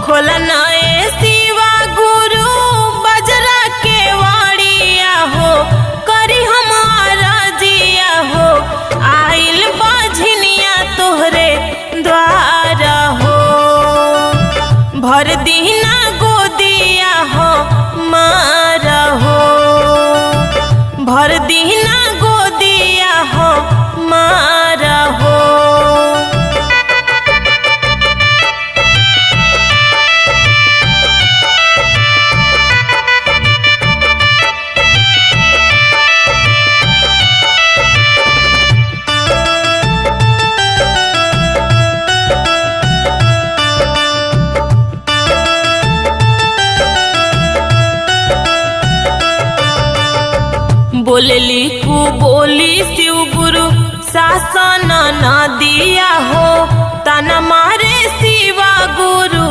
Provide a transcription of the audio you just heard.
खोलन ए शिवा गुरु बजरा के वाड़िया हो, करी हमारा जिया हो, आइल बाझनिया तोहरे द्वारा हो। भर दीना गोदिया हो मारा हो, भर दीना गोदिया हो मारा हो। बोलली कु बोली शिव गुरु शासन न दिया हो, तना मारे शिवा गुरु